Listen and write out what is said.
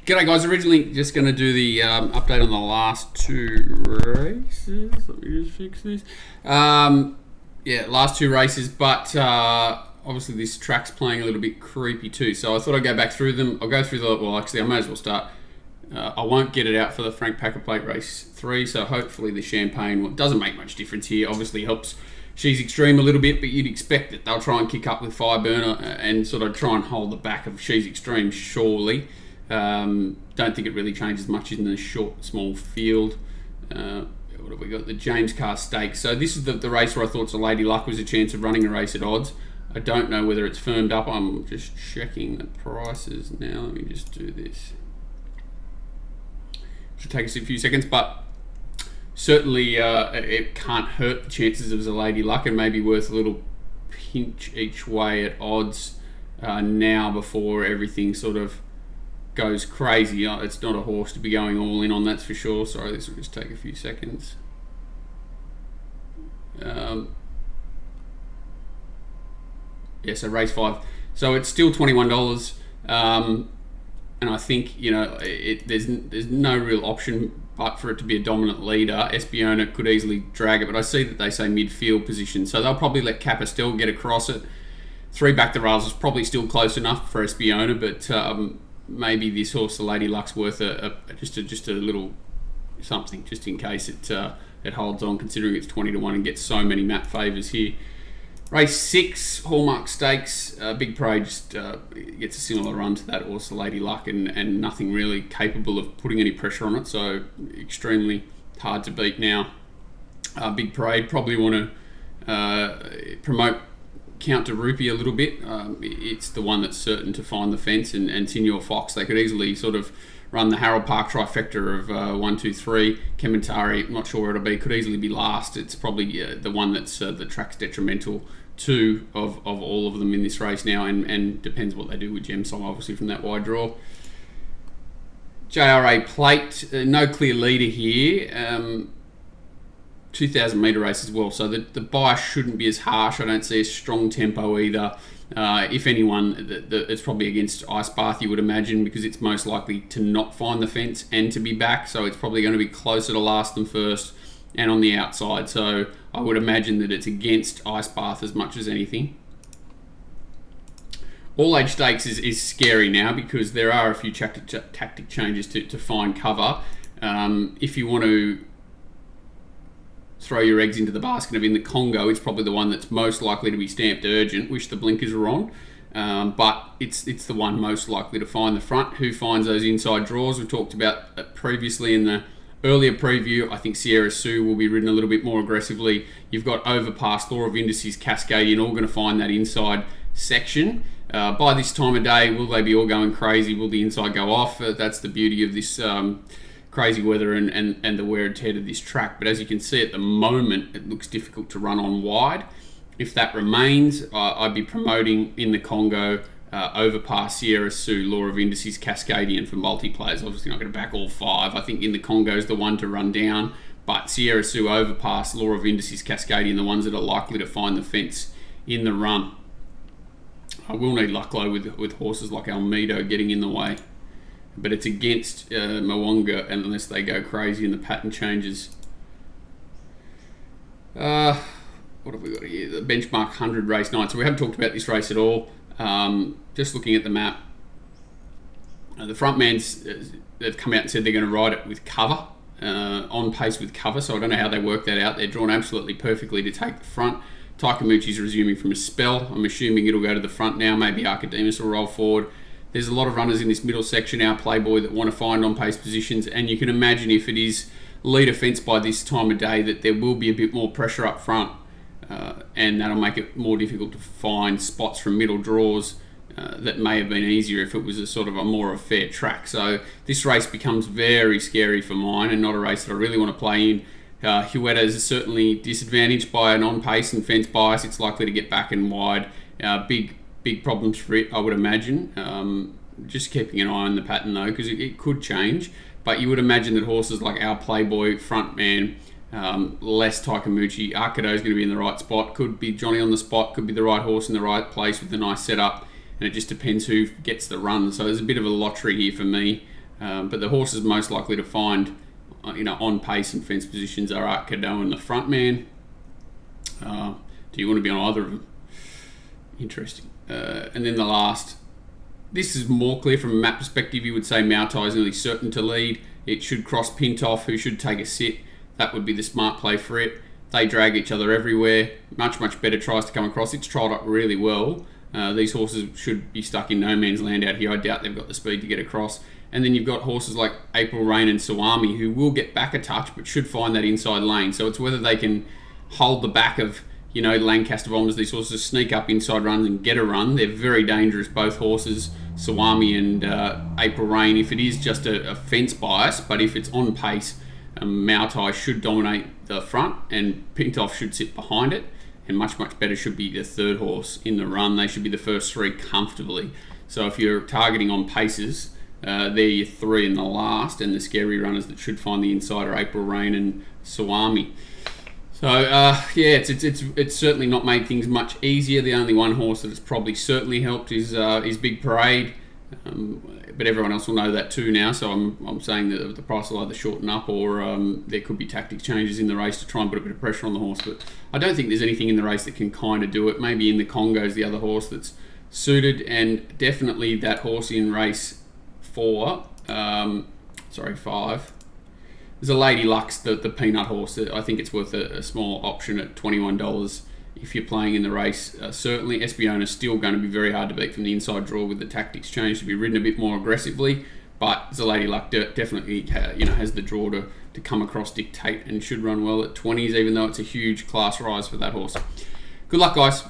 G'day guys, originally just going to do the update on the last two races. Let me just fix this. Last two races, but obviously this track's playing a little bit creepy too, so I thought I'd go back through them. I'll go through I may as well start. I won't get it out for the Frank Packer Plate Race 3, so hopefully the Champagne doesn't make much difference here. Obviously helps She's Extreme a little bit, but you'd expect that they'll try and kick up with Fireburner and sort of try and hold the back of She's Extreme, surely. Don't think it really changes much in the short, small field. What have we got? The James Carr Stakes. So this is the race where I thought Lady Luck was a chance of running a race at odds. I don't know whether it's firmed up. I'm just checking the prices now. Let me just do this. Should take us a few seconds, but certainly it can't hurt the chances of Lady Luck, and maybe worth a little pinch each way at odds now before everything sort of goes crazy. It's not a horse to be going all in on, that's for sure. Sorry, this will just take a few seconds. So race 5. So it's still $21. And I think, there's no real option but for it to be a dominant leader. Espiona could easily drag it, but I see that they say midfield position, so they'll probably let Capostel get across it. 3 back the rails is probably still close enough for Espiona, but maybe this horse, the Lady Luck's worth just a little something, just in case it holds on, considering it's 20-1 and gets so many map favours here. Race 6, Hallmark Stakes. Big Parade just gets a similar run to that horse, the Lady Luck, and nothing really capable of putting any pressure on it, so extremely hard to beat now. Big Parade probably want to promote Count de Rupee a little bit. It's the one that's certain to find the fence, and Senior Fox, they could easily sort of run the Harold Park trifecta of 1, 2, 3. Kementari, I'm not sure where it'll be, could easily be last. It's probably the one that's the track's detrimental to of all of them in this race now, and depends what they do with Gemsong, obviously, from that wide draw. JRA Plate, no clear leader here. 2,000 metre race as well, so the bias shouldn't be as harsh. I don't see a strong tempo either. If anyone, it's probably against Ice Bath, you would imagine, because it's most likely to not find the fence and to be back, so it's probably going to be closer to last than first and on the outside, so I would imagine that it's against Ice Bath as much as anything. All Age Stakes is scary now because there are a few tactic changes to find cover. If you want to throw your eggs into the basket of In the Congo, it's probably the one that's most likely to be stamped urgent. Wish the blinkers were on, but it's the one most likely to find the front. Who finds those inside draws? We talked about previously in the earlier preview. I think Sierra Sue will be ridden a little bit more aggressively. You've got Overpass, Law of Indices, Cascadian, all going to find that inside section. By this time of day, will they be all going crazy? Will the inside go off? That's the beauty of this crazy weather and the wear and tear of this track. But as you can see at the moment, it looks difficult to run on wide. If that remains, I'd be promoting In the Congo, Overpass, Sierra Sue, Law of Indices, Cascadian for multiplayers. Obviously not going to back all 5. I think In the Congo is the one to run down, but Sierra Sue, Overpass, Law of Indices, Cascadian, the ones that are likely to find the fence in the run. I will need luck though with horses like Almedo getting in the way, but it's against Mwanga unless they go crazy and the pattern changes. What have we got here? The Benchmark 100 race 9. So we haven't talked about this race at all. Just looking at the map, the frontmans they've come out and said they're going to ride it with cover, on pace with cover. So I don't know how they work that out. They're drawn absolutely perfectly to take the front. Taikamuchi's resuming from a spell. I'm assuming it'll go to the front now. Maybe Archidemus will roll forward. There's a lot of runners in this middle section, our Playboy, that want to find on-pace positions, and you can imagine if it is leader fence by this time of day that there will be a bit more pressure up front, and that'll make it more difficult to find spots from middle draws that may have been easier if it was a sort of a more fair track. So this race becomes very scary for mine and not a race that I really want to play in. Hueta is certainly disadvantaged by an on-pace and fence bias. It's likely to get back and wide. Big problems for it, I would imagine. Just keeping an eye on the pattern though, because it could change. But you would imagine that horses like our Playboy, Frontman, less Taikamuchi, Arcado is going to be in the right spot. Could be Johnny on the spot. Could be the right horse in the right place with a nice setup. And it just depends who gets the run. So there's a bit of a lottery here for me. But the horses most likely to find, on pace and fence positions are Art Cadeau and the front man. Do you want to be on either of them? Interesting. And then the last, this is more clear from a map perspective. You would say Mautai is nearly certain to lead. It should cross Pintoff, who should take a sit. That would be the smart play for it. They drag each other everywhere. Much better tries to come across. It's trialled up really well. These horses should be stuck in no man's land out here. I doubt they've got the speed to get across. And then you've got horses like April Rain and Swami, who will get back a touch, but should find that inside lane. So it's whether they can hold the back of, Lancaster Bombers. These horses sneak up inside runs and get a run. They're very dangerous, both horses, Swami and April Rain. If it is just a fence bias, but if it's on pace, Mautai should dominate the front and Pintoff should sit behind it. And much better should be the third horse in the run. They should be the first three comfortably. So if you're targeting on paces, they're your three in the last, and the scary runners that should find the inside are April Rain and Swami. So it's certainly not made things much easier. The only one horse that it's probably certainly helped is Big Parade, but everyone else will know that too now. So I'm saying that the price will either shorten up or there could be tactics changes in the race to try and put a bit of pressure on the horse. But I don't think there's anything in the race that can kind of do it. Maybe in the Congo is the other horse that's suited, and definitely that horse in race 5. There's a Lady Lux, the peanut horse. I think it's worth a small option at $21 if you're playing in the race. Certainly, Espiona is still going to be very hard to beat from the inside draw with the tactics change to be ridden a bit more aggressively. But the Lady Luck definitely has the draw to come across, dictate, and should run well at 20s, even though it's a huge class rise for that horse. Good luck, guys.